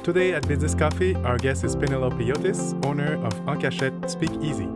Today at Business Coffee, our guest is Penelope Yotis, owner of En Cachette, Speakeasy.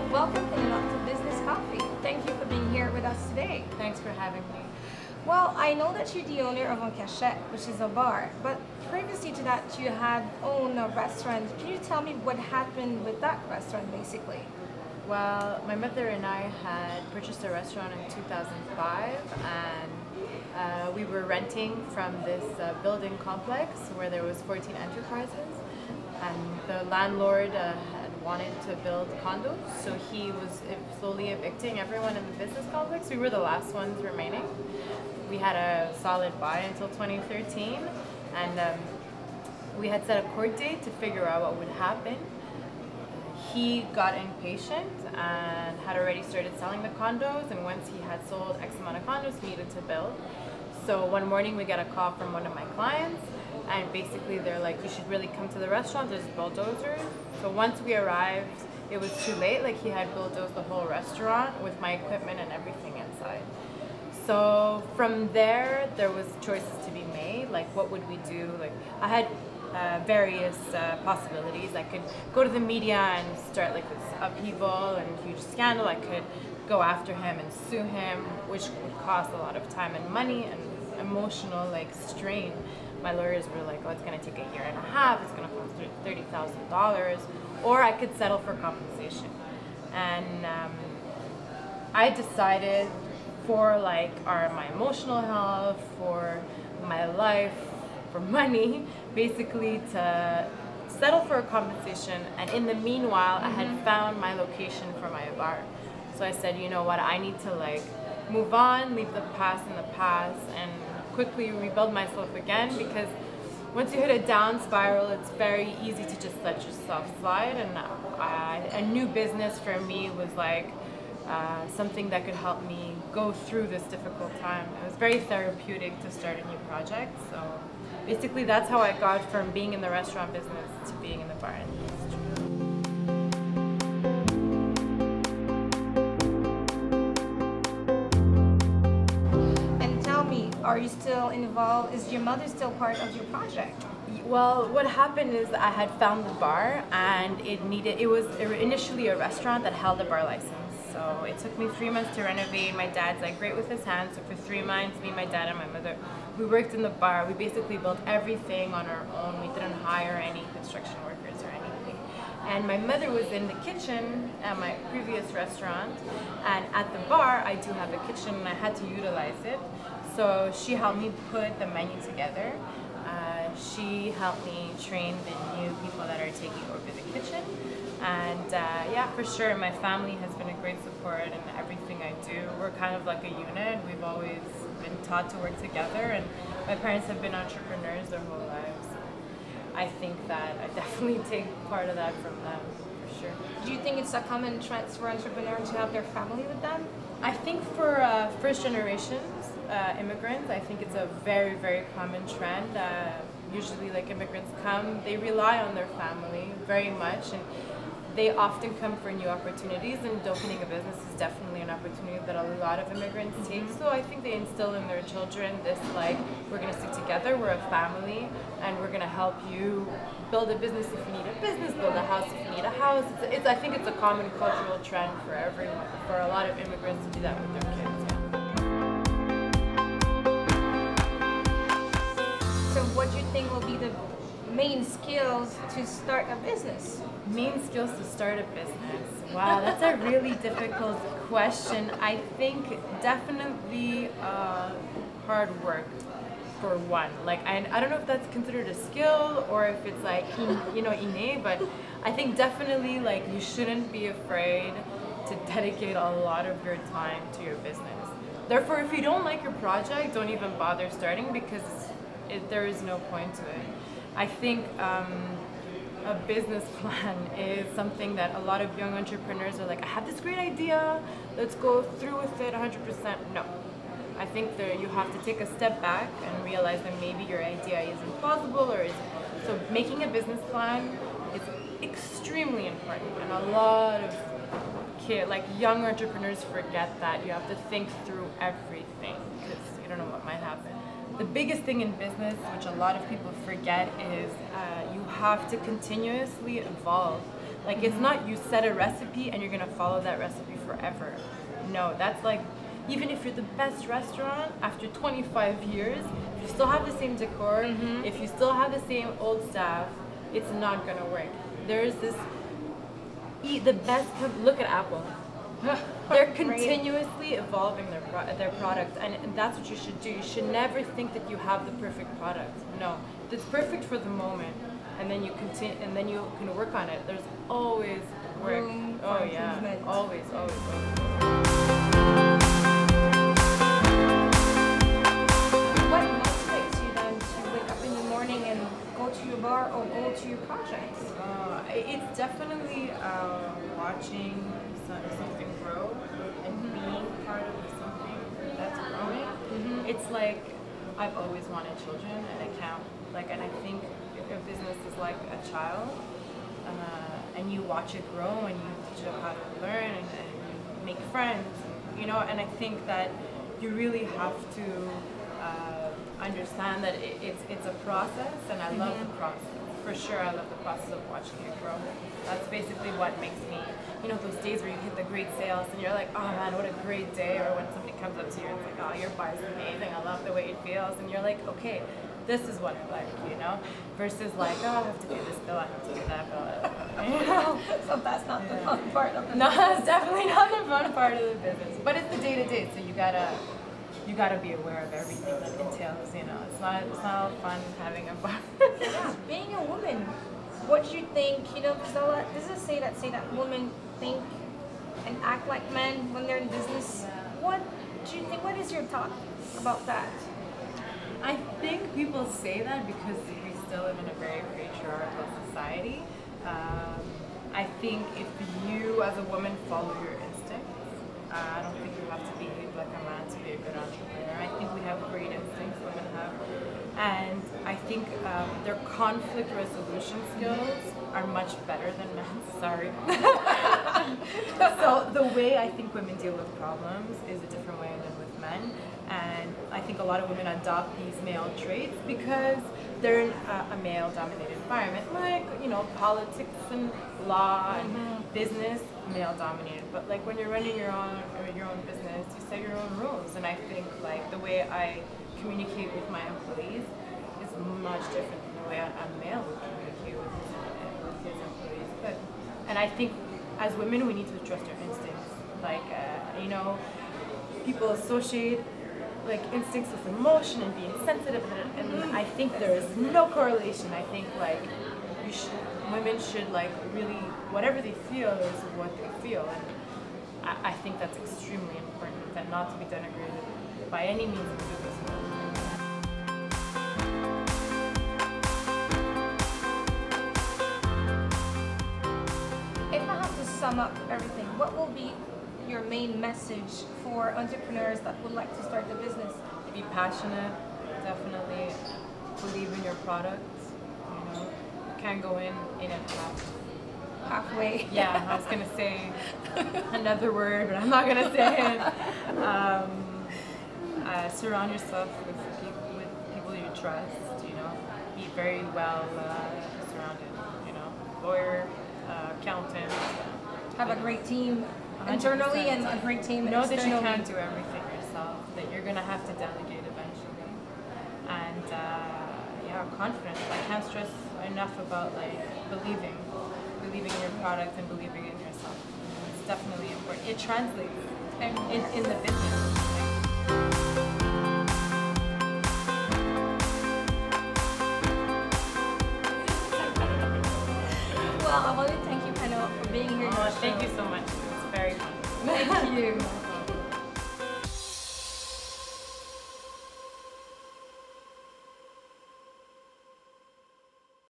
Welcome, Penelope, to Business Coffee. Thank you for being here with us today. Thanks for having me. Well, I know that you're the owner of En Cachette, which is a bar, but previously to that you had owned a restaurant. Can you tell me what happened with that restaurant, basically? Well, my mother and I had purchased a restaurant in 2005, and we were renting from this building complex where there was 14 enterprises, and the landlord had wanted to build condos, so he was slowly evicting everyone in the business complex. We were the last ones remaining. We had a solid buy until 2013, and we had set a court date to figure out what would happen. He got impatient and had already started selling the condos, and once he had sold X amount of condos, he needed to build. So one morning we get a call from one of my clients, and basically they're like, you should really come to the restaurant, there's bulldozers. So once we arrived, it was too late. Like, he had bulldozed the whole restaurant with my equipment and everything inside. So from there was choices to be made. Like, what would we do? Like, I had various possibilities. I could go to the media and start like this upheaval and huge scandal. I could go after him and sue him, which would cost a lot of time and money and emotional like strain. My lawyers were like, oh, it's going to take a year and a half, it's going to cost $30,000, or I could settle for compensation. And I decided for like my emotional health, for my life, for money, basically to settle for a compensation. And in the meanwhile, I had found my location for my bar. So I said, you know what, I need to like move on, leave the past in the past, and quickly rebuild myself again, because once you hit a down spiral, it's very easy to just let yourself slide. And a new business for me was like something that could help me go through this difficult time. It was very therapeutic to start a new project. So basically that's how I got from being in the restaurant business to being in the bar industry. Are you still involved? Is your mother still part of your project? Well, what happened is I had found the bar, and it was initially a restaurant that held a bar license. So it took me 3 months to renovate. My dad's like great with his hands, so for 3 months, me, my dad, and my mother, we worked in the bar. We basically built everything on our own. We didn't hire any construction workers or anything. And my mother was in the kitchen at my previous restaurant, and at the bar, I do have a kitchen, and I had to utilize it. So she helped me put the menu together. She helped me train the new people that are taking over the kitchen. And yeah, for sure, my family has been a great support in everything I do. We're kind of like a unit. We've always been taught to work together, and my parents have been entrepreneurs their whole lives. I think that I definitely take part of that from them, for sure. Do you think it's a common trend for entrepreneurs to have their family with them? I think for first generations immigrants, I think it's a very, very common trend. Usually like immigrants come, they rely on their family very much, and they often come for new opportunities, and opening a business is definitely an opportunity that a lot of immigrants take. So I think they instill in their children this like, we're going to stick together, we're a family, and we're going to help you build a business if you need a business, build a house if you need a house. I think it's a common cultural trend for everyone, for a lot of immigrants to do that with their kids. Yeah. So what do you think will be the main skills to start a business? Main skills to start a business? Wow, that's a really difficult question. I think definitely hard work for one. Like, I don't know if that's considered a skill or if it's like, innate, but I think definitely like you shouldn't be afraid to dedicate a lot of your time to your business. Therefore, if you don't like your project, don't even bother starting, because there is no point to it. I think a business plan is something that a lot of young entrepreneurs are like, I have this great idea, let's go through with it 100%. No. I think that you have to take a step back and realize that maybe your idea isn't possible or isn't. So making a business plan is extremely important, and a lot of young entrepreneurs forget that. You have to think through everything because you don't know what might happen. The biggest thing in business, which a lot of people forget, is you have to continuously evolve. Like, it's not you set a recipe and you're gonna follow that recipe forever. No, that's like, even if you're the best restaurant, after 25 years, if you still have the same decor, if you still have the same old staff, it's not gonna work. There's this, look at Apple. They're continuously evolving their product, and that's what you should do. You should never think that you have the perfect product. No, it's perfect for the moment, and then you continue, and then you can work on it. There's always work. Oh yeah, always. What motivates you then to wake up in the morning and go to your bar or go to your projects? It's definitely watching something grow and being part of something that's growing. It's like I've always wanted children, and I can't and I think a business is like a child, and you watch it grow and you teach it how to learn and you make friends, and I think that you really have to understand that it's a process, and I love the process. For sure, I love the process of watching it grow. That's basically what makes me, those days where you hit the great sales and you're like, oh man, what a great day. Or when somebody comes up to you and it's like, oh, your bar is amazing, I love the way it feels. And you're like, okay, this is what I like, versus like, oh, I have to do this bill, I have to do that bill. So that's not the fun part of it. No, that's definitely not the fun part of the business. But it's the day-to-day, so you gotta be aware of everything that entails, It's not all fun having a bar. Yeah, being a woman, what do you think, there's a say that women think and act like men when they're in business. What do you think, what is your thought about that? I think people say that because we still live in a very patriarchal society. I think if you as a woman follow your instincts, I don't think you have to behave like a man to be a good entrepreneur. I think we have great instincts, women have. And I think their conflict resolution skills are much better than men's, sorry. So the way I think women deal with problems is a different way than with men. And I think a lot of women adopt these male traits because they're in a male-dominated environment, like, politics and law and business, male-dominated. But like when you're running your own business, you set your own rules. And I think like the way I communicate with my employees is much different than the way a male would communicate with his employees. And I think as women, we need to trust our instincts. Like, people associate like instincts with emotion and being sensitive, and I think there is no correlation. I think like women should like really, whatever they feel is what they feel, and I think that's extremely important, and not to be denigrated by any means in the business world. If I have to sum up everything, what will be your main message for entrepreneurs that would like to start a business? Be passionate, definitely believe in your product. You can't go in and halfway. Yeah, I was gonna say another word, but I'm not gonna say it. Surround yourself with people you trust. Be very well surrounded. Lawyer, accountant. Have a great team. Internally and a great team know externally. that you can't do everything yourself, that you're going to have to delegate eventually. And confidence. I can't stress enough about believing in your product and believing in yourself. It's definitely important. It translates in the business. Well, I want to thank you, Penelope, for being here. Thank you so much. It's very fun. Thank you.